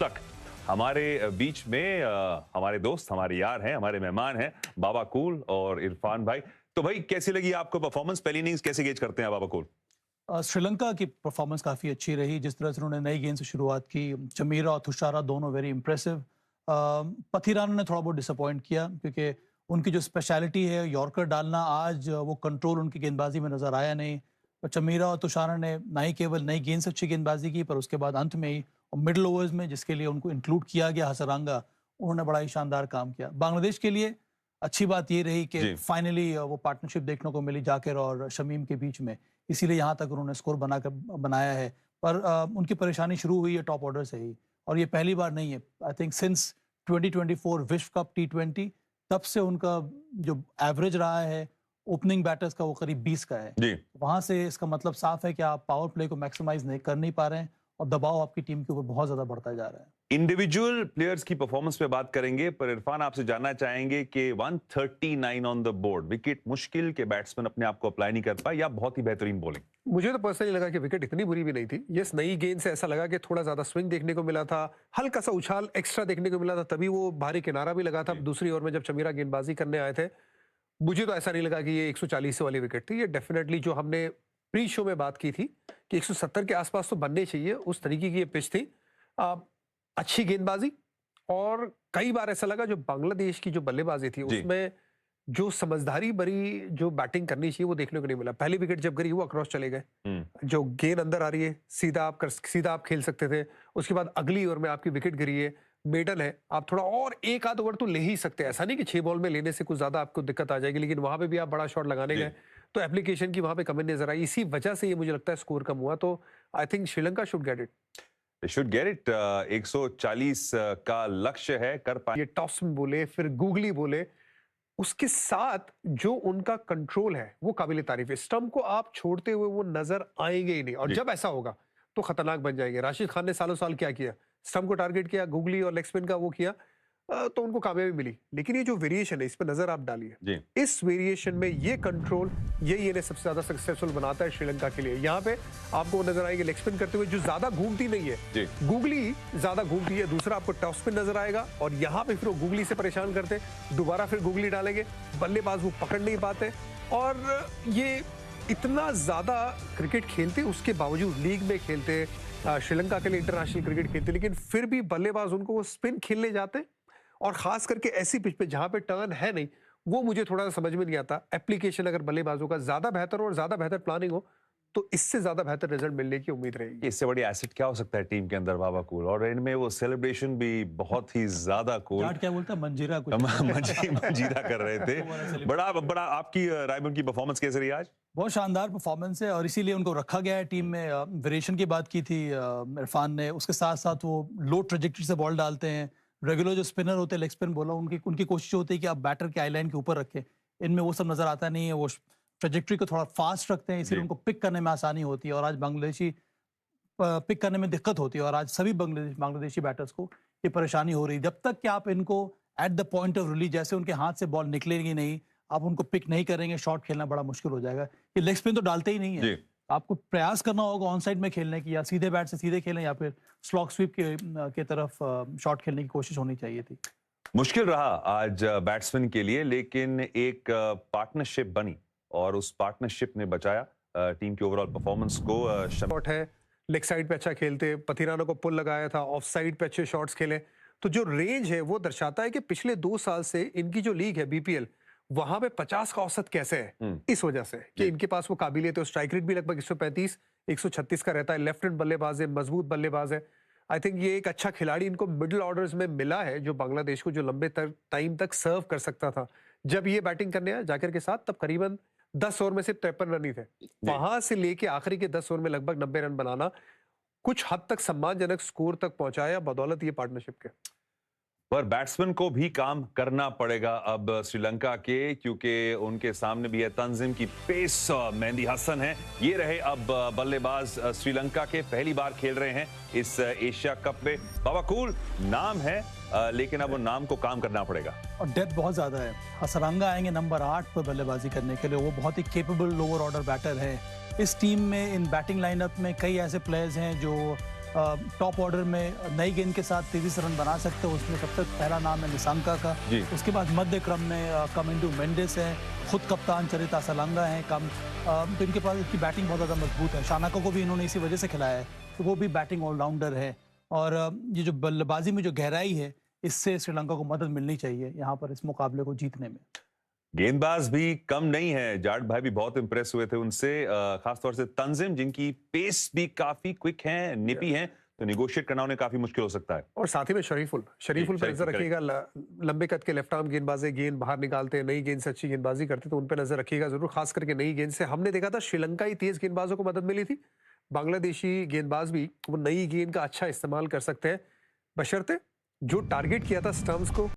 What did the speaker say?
तक हमारे बीच में हमारे दोस्त, हमारे यार हैं, हमारे मेहमान हैं बाबा कूल और इरफान भाई। तो भाई कैसी लगी आपको परफॉर्मेंस? पहली इनिंग्स कैसे गेज करते हैं बाबा कूल? श्रीलंका की परफॉर्मेंस काफ़ी अच्छी रही। जिस तरह से उन्होंने नई गेंद से शुरुआत की, चमीरा और तुषारा दोनों वेरी इंप्रेसिव। पथिराना ने थोड़ा बहुत डिसअपॉइंट किया क्योंकि उनकी जो स्पेशलिटी है यॉर्कर डालना, आज वो कंट्रोल उनकी गेंदबाजी में नज़र आया नहीं। चमीरा और तुषारा ने ना ही केवल नई गेंद से अच्छी गेंदबाजी की, पर उसके बाद अंत में ही मिडल ओवर्स में जिसके लिए उनको इंक्लूड किया गया हसरंगा, उन्होंने बड़ा ही शानदार काम किया। बांग्लादेश के लिए अच्छी बात ये रही कि फाइनली वो पार्टनरशिप देखने को मिली जाकिर और शमीम के बीच में, इसीलिए यहाँ तक उन्होंने स्कोर बनाया है। पर उनकी परेशानी शुरू हुई है टॉप ऑर्डर से ही, और ये पहली बार नहीं है। आई थिंक सिंस 2024 विश्व कप T20 तब से उनका जो एवरेज रहा है ओपनिंग बैटर्स का वो करीब 20 का है। वहां से इसका मतलब साफ है कि आप पावर प्ले को मैक्सिमाइज नहीं कर नहीं पा रहे हैं और दबाव आपकी टीम के ऊपर बहुत ज्यादा बढ़ता जा रहा है। इंडिविजुअल प्लेयर्स की परफॉर्मेंस पे बात करेंगे, पर इरफान आपसे जानना चाहेंगे कि 139 ऑन द बोर्ड, विकेट मुश्किल के बैट्समैन अपने आप को अप्लाई नहीं कर पाए या बहुत ही बेहतरीन बॉलिंग? मुझे तो पर्सनली लगा कि विकेट इतनी बुरी भी नहीं थी। ये नई गेंद से ऐसा लगा कि थोड़ा ज्यादा स्विंग देखने को मिला था, हल्का सा उछाल एक्स्ट्रा देखने को मिला था, तभी वो भारी किनारा भी लगा था। दूसरी ओवर में जब चमीरा गेंदबाजी करने आए थे, मुझे तो ऐसा नहीं लगा कि ये 140 वाली विकेट थी। ये डेफिनेटली जो हमने प्री शो में बात की थी कि 170 के आसपास तो बनने चाहिए, उस तरीके की ये पिच थी। अच्छी गेंदबाजी, और कई बार ऐसा लगा जो बांग्लादेश की जो बल्लेबाजी थी उसमें जो समझदारी भरी जो बैटिंग करनी चाहिए वो देखने को नहीं मिला। पहली विकेट जब गिरी वो अक्रॉस चले गए, जो गेंद अंदर आ रही है सीधा आप खेल सकते थे। उसके बाद अगली ओवर में आपकी विकेट गिरी है, मेडल है, आप थोड़ा और एक आध ओवर तो ले ही सकते हैं। ऐसा नहीं कि 6 बॉल में लेने से कुछ ज्यादा आपको दिक्कत आ जाएगी, लेकिन वहां पे भी आप बड़ा शॉट लगाने गए तो एप्लीकेशन की वहां पे कमी नजर आई। इसी वजह से ये मुझे लगता है स्कोर कम हुआ। तो I think Sri Lanka should get it. Should get it. 140 का लक्ष्य है, कर पाए। ये टॉस में बोले, फिर गूगली बोले, उसके साथ जो उनका कंट्रोल है वो काबिल तारीफ है। स्टंप को आप छोड़ते हुए वो नजर आएंगे ही नहीं, और जब ऐसा होगा तो खतरनाक बन जाएंगे। राशिद खान ने सालों साल क्या किया, स्टंप को टारगेट किया, गूगली और लेग स्पिन का वो किया, तो उनको कामयाबी मिली। लेकिन ये जो वेरिएशन है इस पर नजर आप डालिए, इस वेरिएशन में ये कंट्रोल यही इन्हें सबसे ज्यादा सक्सेसफुल बनाता है श्रीलंका के लिए। यहाँ पे आपको नजर आएगी लेग स्पिन करते हुए, जो ज्यादा घूमती नहीं है, गूगली ज्यादा घूमती है। दूसरा आपको टॉप स्पिन नजर आएगा, और यहाँ पे फिर वो गूगली से परेशान करते, दोबारा फिर गूगली डालेंगे, बल्लेबाज वो पकड़ नहीं पाते। और ये इतना ज्यादा क्रिकेट खेलते, उसके बावजूद लीग में खेलते, श्रीलंका के लिए इंटरनेशनल क्रिकेट खेलते, लेकिन फिर भी बल्लेबाज उनको वो स्पिन खेलने जाते, और खास करके ऐसी पिच पे जहां पे टर्न है नहीं, वो मुझे थोड़ा सा समझ में नहीं आता। एप्लीकेशन अगर बल्लेबाजों का ज्यादा बेहतर हो और ज्यादा बेहतर प्लानिंग हो तो इससे ज्यादा बेहतर रिजल्ट मिलने की उम्मीद रहेगी। इससे बड़ी एसेट क्या हो सकता है टीम के अंदर बाबा कूल? और इनमें वो सेलिब्रेशन भी बहुत ही ज्यादा कूल, क्या बोलता मंजीरा कुछ मंजीरा कर रहे थे। बड़ा आपकी राय में उनकी परफॉर्मेंस कैसे रही आज? बहुत शानदार परफॉर्मेंस है और इसीलिए उनको रखा गया है टीम में। वेरिएशन की बात की थी इरफान ने, उसके साथ साथ वो लो ट्रेजेक्टरी से बॉल डालते हैं। रेगुलर जो स्पिनर होते हैं, लेग स्पिन बोला, उनकी कोशिश होती है कि आप बैटर के आईलाइन के ऊपर रखें। इनमें वो सब नजर आता नहीं है। वो ट्रेजेक्टरी को थोड़ा फास्ट रखते हैं, इसलिए उनको पिक करने में आसानी होती है, और आज बांग्लादेशी पिक करने में दिक्कत होती है। और आज सभी बांग्लादेशी बैटर्स को ये परेशानी हो रही है। जब तक कि आप इनको at the point of release, जैसे उनके हाथ से बॉल निकलेगी नहीं, आप उनको पिक नहीं करेंगे, शॉट खेलना बड़ा मुश्किल हो जाएगा। ये लेग स्पिन तो डालते ही नहीं है। आपको प्रयास करना होगा ऑन साइड में खेलने की, या सीधे बैट से सीधे खेलें, या फिर स्लॉग स्वीप के तरफ शॉट खेलने की कोशिश होनी चाहिए थी। मुश्किल रहा आज बैट्समैन के लिए, लेकिन एक पार्टनरशिप बनी और उस पार्टनरशिप ने बचाया टीम की ओवरऑल परफॉर्मेंस को। शॉट है, लेग साइड पे अच्छा खेलते, पथिराना को पुल लगाया था, ऑफ साइड पे अच्छे शॉट्स खेले, तो जो रेंज है वो दर्शाता है कि पिछले 2 साल से इनकी जो लीग है BPL, वहां पे 50 का औसत कैसे है। इस वजह से कि इनके पास वो काबिलियत है। स्ट्राइक रेट भी लगभग 135 136 का रहता है। लेफ्ट हैंड बल्लेबाज है, मजबूत बल्लेबाज है। आई थिंक ये एक अच्छा खिलाड़ी इनको मिडिल ऑर्डर्स में मिला है, जो बांग्लादेश को जो लंबे टाइम तक सर्व कर सकता था। जब ये बैटिंग करने आया जाकिर के साथ, तब करीबन 10 ओवर में सिर्फ 53 रन ही थे। वहां से लेके आखिरी के 10 ओवर में लगभग 90 रन बनाना, कुछ हद तक सम्मानजनक स्कोर तक पहुंचाया बदौलत ये पार्टनरशिप के। पर बैट्समैन को भी काम करना पड़ेगा अब श्रीलंका के, क्योंकि उनके सामने भी है तंजीम की पेस। मेहंदी हसन है, ये रहे अब बल्लेबाज श्रीलंका के, पहली बार खेल रहे हैं इस एशिया कप में। बाबा कूल नाम है, लेकिन अब उन नाम को काम करना पड़ेगा, और डेप्थ बहुत ज्यादा है। हसरंगा आएंगे नंबर 8 पर बल्लेबाजी करने के लिए, वो बहुत ही केपेबल लोअर ऑर्डर बैटर है। इस टीम में, इन बैटिंग लाइनअप में कई ऐसे प्लेयर्स हैं जो टॉप ऑर्डर में नई गेंद के साथ तेजी से रन बना सकते हो, उसमें सबसे पहला नाम है निशंका का। जी। उसके बाद मध्य क्रम में कमिंडू मेंडिस है, खुद कप्तान चरिता सलंगा है कम। तो इनके पास इनकी बैटिंग बहुत ज़्यादा मजबूत है। शानाको को भी इन्होंने इसी वजह से खिलाया है, तो वो भी बैटिंग ऑलराउंडर है। और ये जो बल्लेबाजी में जो गहराई है, इससे श्रीलंका को मदद मिलनी चाहिए यहाँ पर इस मुकाबले को जीतने में। गेंदबाज भी कम नहीं है, जाट भाई भी बहुत इंप्रेस हुए थे उनसे, खासतौर से तंजिम जिनकी पेस भी काफी क्विक है, निपी है, तो निगोशिएट करना उन्हें काफी मुश्किल हो सकता है। और साथ ही में शरीफुल पे शरीफुल, नजर रखिएगा। लंबे कद के लेफ्ट आर्म गेंदबाज है, गेंद बाहर निकालते हैं, नई गेंद से अच्छी गेंदबाजी करते हैं, तो उन पे नजर रखिएगा जरूर, खास करके नई गेंद से। हमने देखा था श्रीलंकाई तेज गेंदबाजों को मदद मिली थी, बांग्लादेशी गेंदबाज भी वो नई गेंद का अच्छा इस्तेमाल कर सकते हैं, बशर्ते जो टारगेट किया था स्टम्प्स को